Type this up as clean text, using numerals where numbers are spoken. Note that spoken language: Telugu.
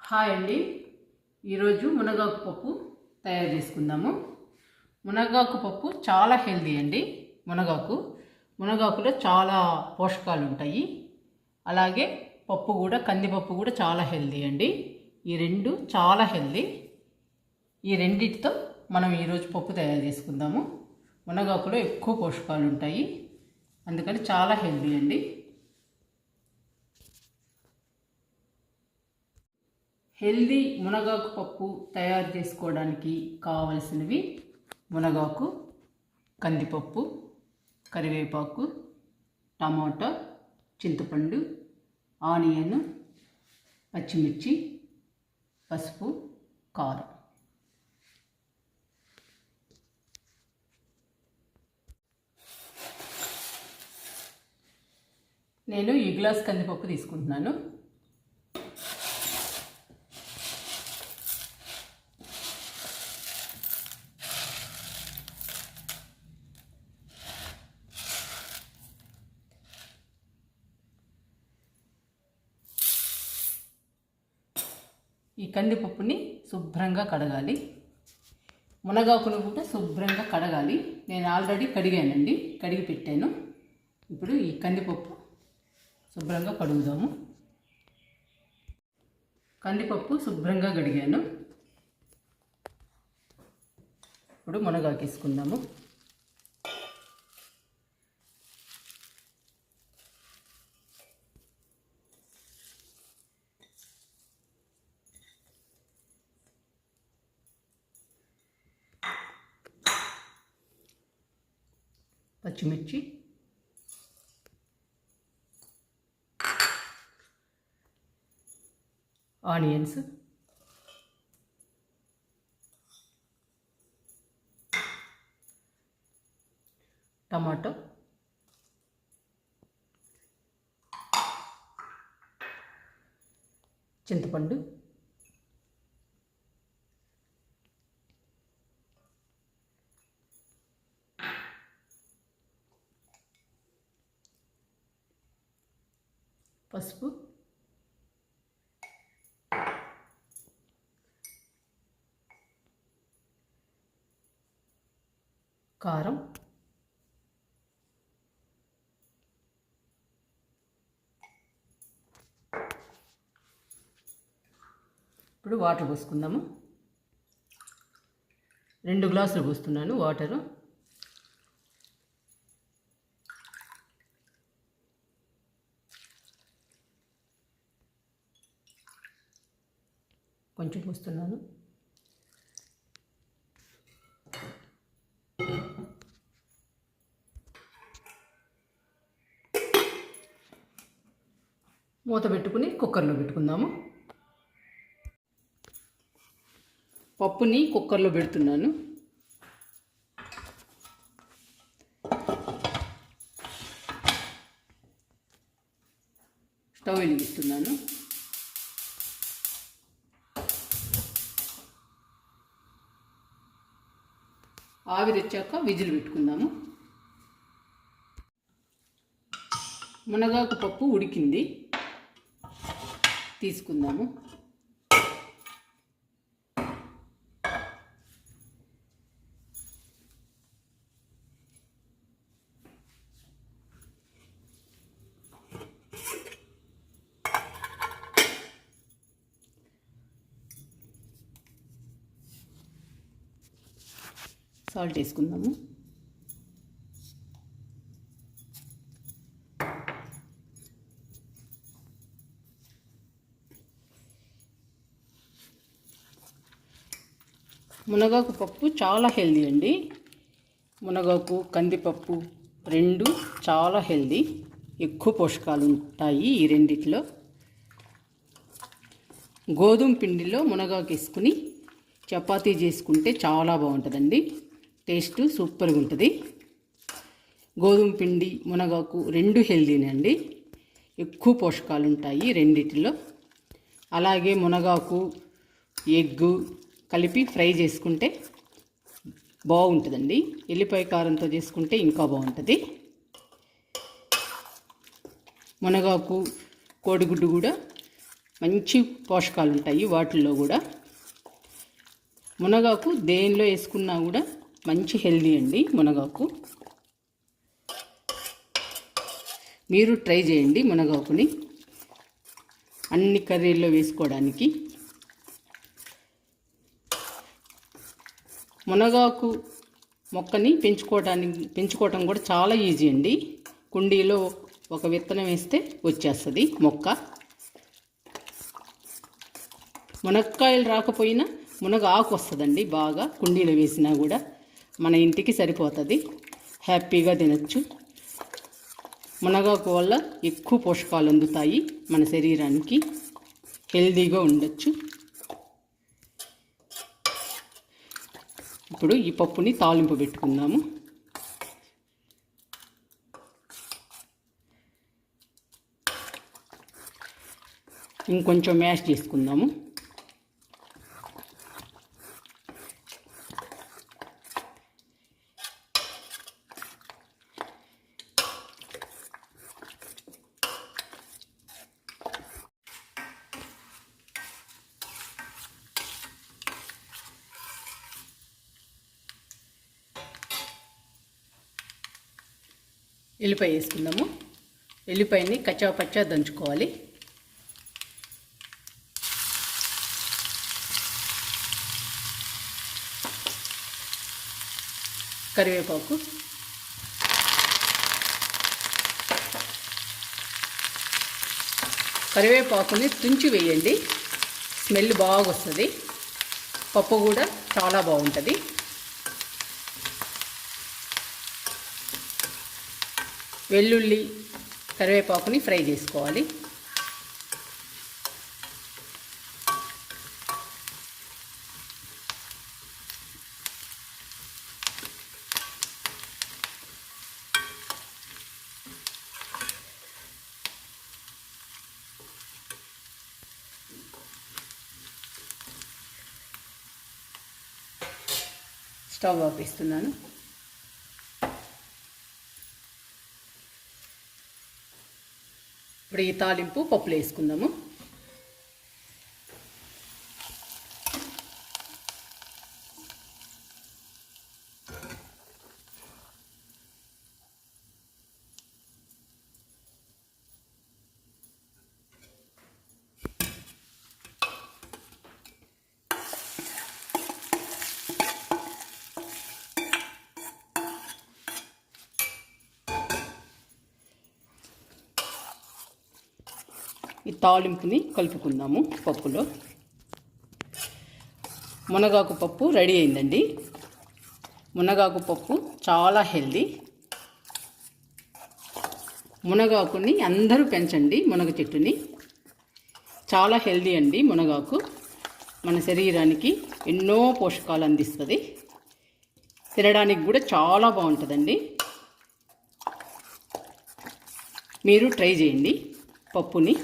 హాయ్ అండి. ఈరోజు మునగాకు పప్పు తయారు చేసుకుందాము. మునగాకు పప్పు చాలా హెల్దీ అండి. మునగాకులో చాలా పోషకాలు ఉంటాయి. అలాగే పప్పు కూడా, కందిపప్పు కూడా చాలా హెల్దీ అండి. ఈ రెండు చాలా హెల్దీ. ఈ రెండిటితో మనం ఈరోజు పప్పు తయారు చేసుకుందాము. మునగాకులో ఎక్కువ పోషకాలు ఉంటాయి, అందుకని చాలా హెల్దీ అండి. హెల్దీ మునగాకు పప్పు తయారు చేసుకోవడానికి కావలసినవి: మునగాకు, కందిపప్పు, కరివేపాకు, టమాటా, చింతపండు, ఆనియన్, పచ్చిమిర్చి, పసుపు, కారం. నేను ఈ గ్లాస్ కందిపప్పు తీసుకుంటున్నాను. ఈ కందిపప్పుని శుభ్రంగా కడగాలి. మునగాకును కూడా శుభ్రంగా కడగాలి. నేను ఆల్రెడీ కడిగానండి, కడిగి పెట్టాను. ఇప్పుడు ఈ కందిపప్పు శుభ్రంగా కడుగుదాము. కందిపప్పు శుభ్రంగా కడిగాను. ఇప్పుడు మునగాకు వేసుకుందాము. పచ్చిమిర్చి, ఆనియన్స్, టమాటో, చింతపండు, పసుపు, కారం, ఇప్పుడు వాటర్ పోసుకుందాము. 2 గ్లాసులు పోస్తున్నాను వాటరు. కొంచెం పోస్తున్నాను. మూత పెట్టుకుని కుక్కర్లో పెట్టుకుందాము. పప్పుని కుక్కర్లో పెడుతున్నాను. స్టవ్ వెలిగిస్తున్నాను. ఆవిరిచ్చాక విజిల్ పెట్టుకుందాము. మునగాకు పప్పు ఉడికింది, తీసుకుందాము. సాల్ట్ వేసుకుందాము. మునగాకు పప్పు చాలా హెల్దీ అండి. మునగాకు, కందిపప్పు రెండు చాలా హెల్దీ. ఎక్కువ పోషకాలు ఉంటాయి ఈ రెండిట్లో. గోధుమ పిండిలో మునగాకు వేసుకుని చపాతీ చేసుకుంటే చాలా బాగుంటుందండి. టేస్ట్ సూపర్గా ఉంటుంది. గోధుమ పిండి, మునగాకు రెండు హెల్దీనండి. ఎక్కువ పోషకాలు ఉంటాయి రెండిటిలో. అలాగే మునగాకు, ఎగ్గు కలిపి ఫ్రై చేసుకుంటే బాగుంటుందండి. ఎల్లిపాయ కారంతో చేసుకుంటే ఇంకా బాగుంటుంది. మునగాకు, కోడిగుడ్డు కూడా మంచి పోషకాలు ఉంటాయి వాటిల్లో కూడా. మునగాకు దేనిలో వేసుకున్నా కూడా మంచి హెల్దీ అండి మునగాకు. మీరు ట్రై చేయండి మునగాకుని అన్ని కర్రీల్లో వేసుకోవడానికి. మునగాకు మొక్కని పెంచుకోవటం కూడా చాలా ఈజీ అండి. కుండీలో ఒక విత్తనం వేస్తే వచ్చేస్తుంది మొక్క. మునక్కాయలు రాకపోయినా మునగ ఆకు వస్తుందండి బాగా. కుండీలో వేసినా కూడా మన ఇంటికి సరిపోతుంది, హ్యాపీగా తినచ్చు. మునగాకు వల్ల ఎక్కువ పోషకాలు అందుతాయి మన శరీరానికి, హెల్దీగా ఉండొచ్చు. ఇప్పుడు ఈ పప్పుని తాలింపు పెట్టుకుందాము. ఇంకొంచెం మ్యాష్ చేసుకుందాము. ఎల్లిపాయ వేసుకుందాము. ఎల్లిపాయని కచ్చా పచ్చా దంచుకోవాలి. కరివేపాకు, కరివేపాకుని తుంచి వేయండి, స్మెల్ బాగా వస్తుంది. పప్పు కూడా చాలా బాగుంటుంది. వెల్లుల్లి, కరివేపాకుని ఫ్రై చేసుకోవాలి. స్టవ్ ఆపేస్తున్నాను. ఇప్పుడు ఈ తాలింపు పప్పులో వేసుకుందాము. ఈ తాలింపుని కలుపుకుందాము పప్పులో. మునగాకు పప్పు రెడీ అయిందండి. మునగాకు పప్పు చాలా హెల్దీ. మునగాకుని అందరూ పెంచండి. మునగ చెట్టుని చాలా హెల్దీ అండి. మునగాకు మన శరీరానికి ఎన్నో పోషకాలు అందిస్తుంది. తినడానికి కూడా చాలా బాగుంటుందండి. మీరు ట్రై చేయండి పప్పుని.